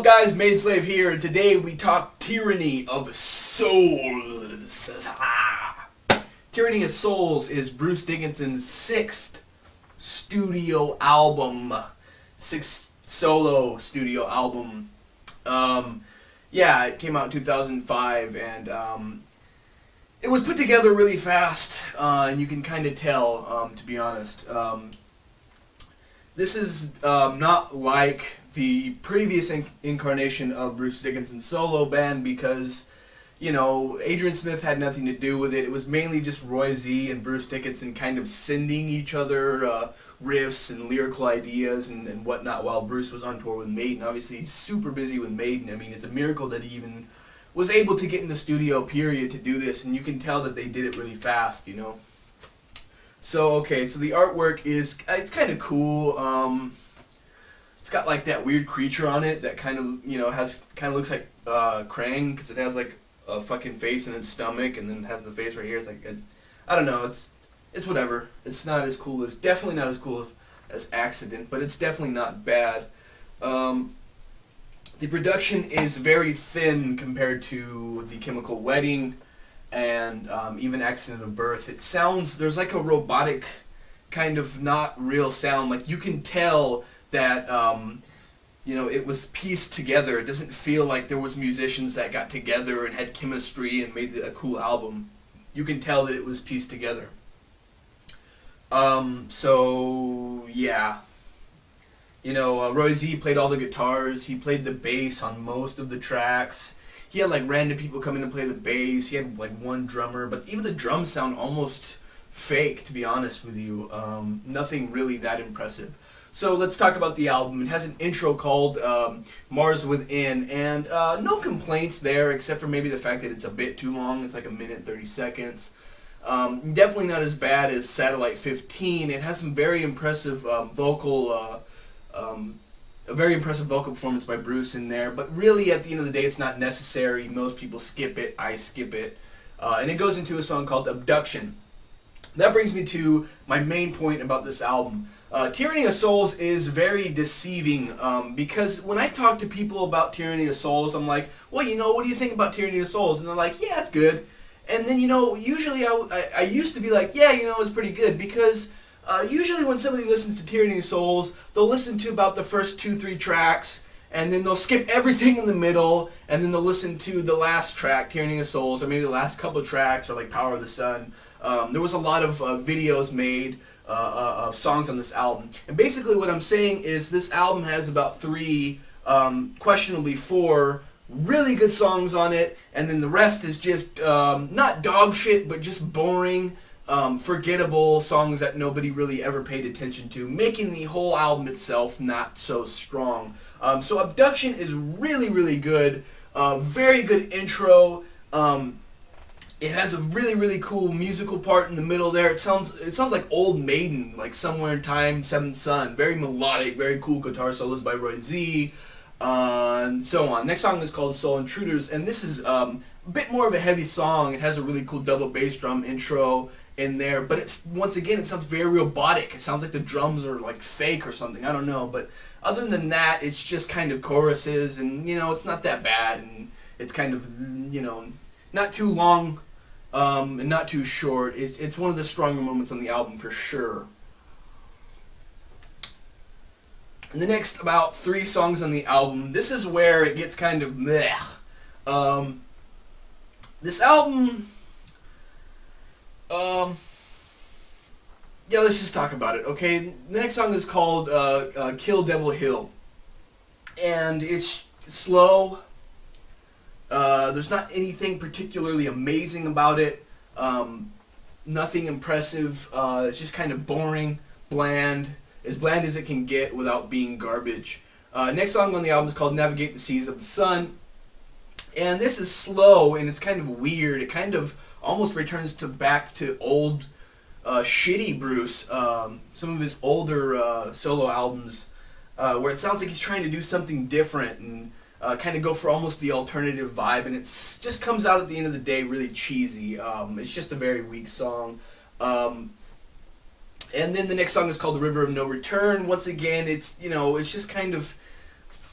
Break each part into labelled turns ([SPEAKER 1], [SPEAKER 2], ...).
[SPEAKER 1] guys, Maidenslave here, and today we talk Tyranny of Souls. Tyranny of Souls is Bruce Dickinson's sixth studio album, sixth solo studio album. Yeah, it came out in 2005, and it was put together really fast, and you can kind of tell, to be honest. This is not like the previous incarnation of Bruce Dickinson's solo band because, you know, Adrian Smith had nothing to do with it. It was mainly just Roy Z and Bruce Dickinson kind of sending each other riffs and lyrical ideas and whatnot while Bruce was on tour with Maiden. Obviously, he's super busy with Maiden. I mean, it's a miracle that he even was able to get in the studio, period, to do this, and you can tell that they did it really fast, you know. So, okay, so the artwork is, it's kind of cool. It's got like that weird creature on it that kind of, you know, looks like Krang, because it has like a fucking face in its stomach, and then it has the face right here. It's like, I don't know, it's whatever. It's not as cool as, definitely not as cool as Accident, but it's definitely not bad. The production is very thin compared to The Chemical Wedding and even Accident of Birth. It sounds, there's like a robotic kind of not real sound. Like you can tell that, you know, it was pieced together. It doesn't feel like there was musicians that got together and had chemistry and made a cool album. You can tell that it was pieced together. So, yeah. You know, Roy Z played all the guitars. He played the bass on most of the tracks. He had like random people come in and play the bass. He had like one drummer, but even the drums sound almost fake, to be honest with you. Nothing really that impressive. So let's talk about the album. It has an intro called Mars Within, and no complaints there except for maybe the fact that it's a bit too long. It's like 1 minute 30 seconds. Definitely not as bad as Satellite 15. It has some very impressive a very impressive vocal performance by Bruce in there, but really at the end of the day it's not necessary. Most people skip it. I skip it. And it goes into a song called Abduction. That brings me to my main point about this album. Tyranny of Souls is very deceiving because when I talk to people about Tyranny of Souls, I'm like, well, you know, what do you think about Tyranny of Souls? And they're like, yeah, it's good. And then, you know, usually I used to be like, yeah, you know, it's pretty good because usually when somebody listens to Tyranny of Souls, they'll listen to about the first 2-3 tracks, and then they'll skip everything in the middle, and then they'll listen to the last track, Tyranny of Souls, or maybe the last couple of tracks, or like Power of the Sun. There was a lot of videos made of songs on this album. And basically what I'm saying is this album has about 3, questionably 4, really good songs on it, and then the rest is just not dog shit, but just boring, forgettable songs that nobody really ever paid attention to, making the whole album itself not so strong. So Abduction is really, really good. Very good intro. It has a really, really cool musical part in the middle there. It sounds like old Maiden, like Somewhere in Time, Seventh Son. Very melodic, very cool guitar solos by Roy Z, and so on. Next song is called Soul Intruders, and this is a bit more of a heavy song. It has a really cool double bass drum intro in there, but it's, once again, it sounds very robotic. It sounds like the drums are like fake or something. I don't know, but other than that, it's just kind of choruses, and you know, it's not that bad, and it's kind of, you know, not too long, and not too short. It's one of the stronger moments on the album for sure. And the next about 3 songs on the album, this is where it gets kind of meh. This album, yeah, let's just talk about it, okay? The next song is called Kill Devil Hill, and it's slow. There's not anything particularly amazing about it. Nothing impressive. It's just kind of boring, bland as it can get without being garbage. Next song on the album is called Navigate the Seas of the Sun, and this is slow and it's kind of weird. It kind of almost returns back to old shitty Bruce, some of his older solo albums, where it sounds like he's trying to do something different and kind of go for almost the alternative vibe, and it just comes out at the end of the day really cheesy. It's just a very weak song. And then the next song is called The River of No Return. Once again, it's, you know, it's just kind of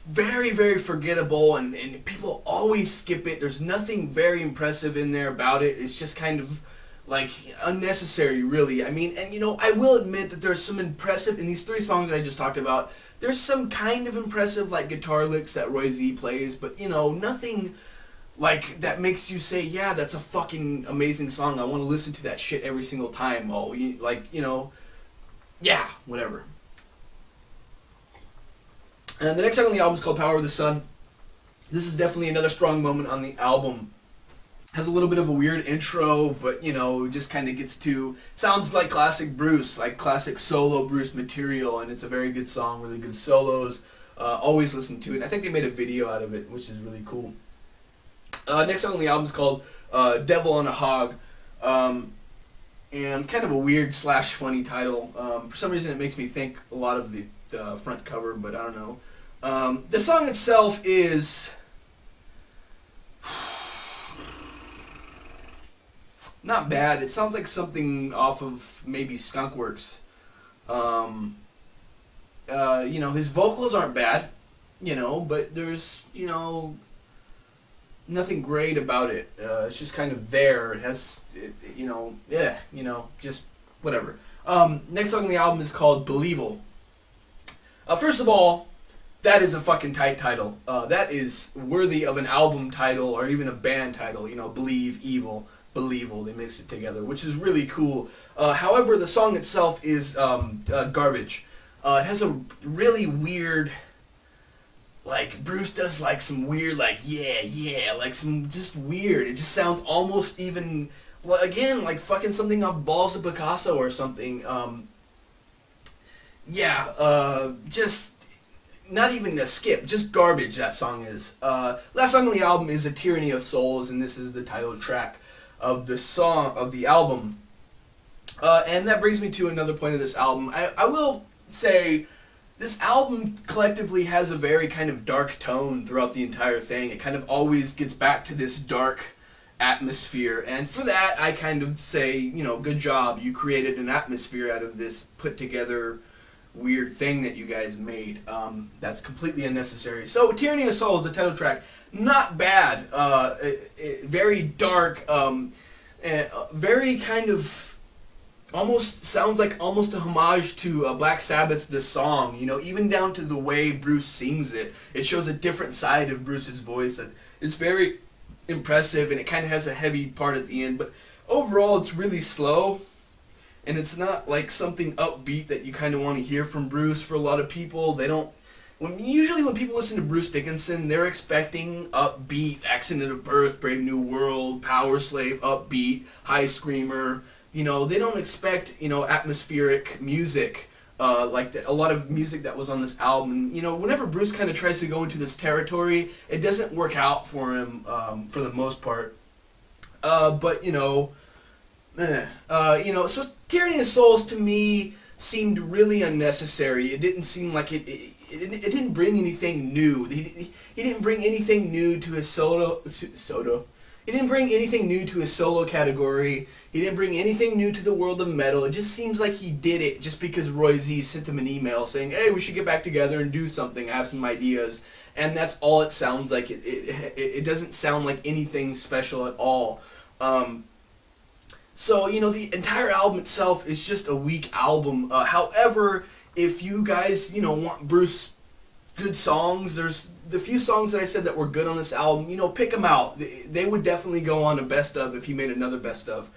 [SPEAKER 1] very, very forgettable, and people always skip it. There's nothing very impressive in there about it. It's just kind of like unnecessary, really. I mean, and you know, I will admit that there's some impressive in these 3 songs that I just talked about. There's some kind of impressive like guitar licks that Roy Z plays, but you know, nothing like that makes you say, yeah, that's a fucking amazing song. I want to listen to that shit every single time. Oh, like, you know, yeah, whatever. And the next song on the album is called Power of the Sun. This is definitely another strong moment on the album. Has a little bit of a weird intro, but you know, just kind of gets to, sounds like classic Bruce, like classic solo Bruce material, and it's a very good song, really good solos. Always listen to it. I think they made a video out of it, which is really cool. Next song on the album is called Devil on a Hog, and kind of a weird / funny title. For some reason it makes me think a lot of the front cover, but I don't know. The song itself is not bad. It sounds like something off of maybe Skunkworks. You know, his vocals aren't bad, you know, but there's, you know, nothing great about it. It's just kind of there. It has, you know, you know, just whatever. Next song on the album is called Believal. First of all, that is a fucking tight title. That is worthy of an album title or even a band title. You know, Believe, Evil, Believal. They mixed it together, which is really cool. However, the song itself is garbage. It has a really weird, like, Bruce does like some weird, like, yeah, like some just weird. It just sounds almost even, again, like fucking something off Balls of Picasso or something. Just not even a skip, just garbage that song is. Last song on the album is A Tyranny of Souls, and this is the title track of the song, of the album. And that brings me to another point of this album. I will say, this album collectively has a very kind of dark tone throughout the entire thing. It kind of always gets back to this dark atmosphere, and for that I kind of say, you know, good job. You created an atmosphere out of this put together weird thing that you guys made. That's completely unnecessary. So Tyranny of Souls, the title track, not bad. Very dark, very kind of almost sounds like almost a homage to Black Sabbath, the song, you know, even down to the way Bruce sings it. It shows a different side of Bruce's voice that is very impressive, and it kind of has a heavy part at the end, but overall it's really slow, and it's not like something upbeat that you kind of want to hear from Bruce. For a lot of people, they don't, usually when people listen to Bruce Dickinson, they're expecting upbeat, Accident of Birth, Brave New World, Power Slave, upbeat, High Screamer. You know, they don't expect, you know, atmospheric music, like a lot of music that was on this album. And, you know, whenever Bruce kind of tries to go into this territory, it doesn't work out for him, for the most part. But, you know, so Tyranny of Souls to me seemed really unnecessary. It didn't seem like it didn't bring anything new. He didn't bring anything new to his He didn't bring anything new to his solo category. He didn't bring anything new to the world of metal. It just seems like he did it just because Roy Z sent him an email saying, hey, we should get back together and do something. I have some ideas. And that's all it sounds like. It doesn't sound like anything special at all. So, you know, the entire album itself is just a weak album. However, if you guys, you know, want Bruce good songs, there's the few songs that I said that were good on this album, you know, pick them out. They would definitely go on a best of if he made another best of.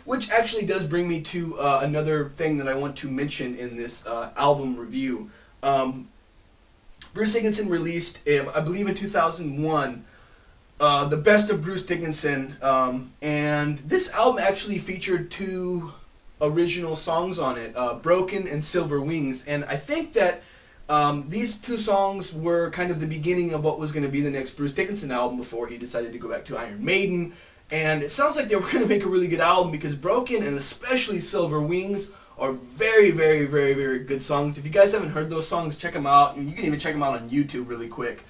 [SPEAKER 1] Which actually does bring me to another thing that I want to mention in this album review. Bruce Dickinson released, I believe in 2001, the best of Bruce Dickinson, and this album actually featured 2 original songs on it, Broken and Silver Wings, and I think that these 2 songs were kind of the beginning of what was going to be the next Bruce Dickinson album before he decided to go back to Iron Maiden. And it sounds like they were going to make a really good album because Broken and especially Silver Wings are very, very, very, very good songs. If you guys haven't heard those songs, check them out. You can even check them out on YouTube really quick.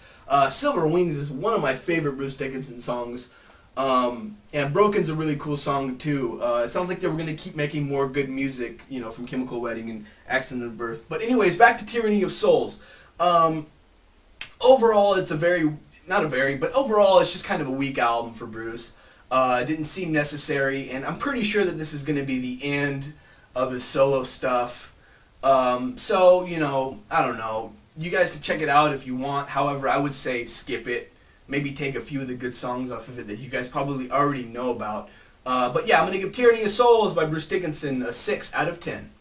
[SPEAKER 1] Silver Wings is one of my favorite Bruce Dickinson songs. And Broken's a really cool song too. It sounds like they were going to keep making more good music, you know, from Chemical Wedding and Accident of Birth. But anyways, back to Tyranny of Souls. Overall, it's a very, not a very, but overall, it's just kind of a weak album for Bruce. It didn't seem necessary, and I'm pretty sure that this is going to be the end of his solo stuff. So, you know, I don't know. You guys can check it out if you want. However, I would say skip it. Maybe take a few of the good songs off of it that you guys probably already know about. But yeah, I'm going to give Tyranny of Souls by Bruce Dickinson a 6 out of 10.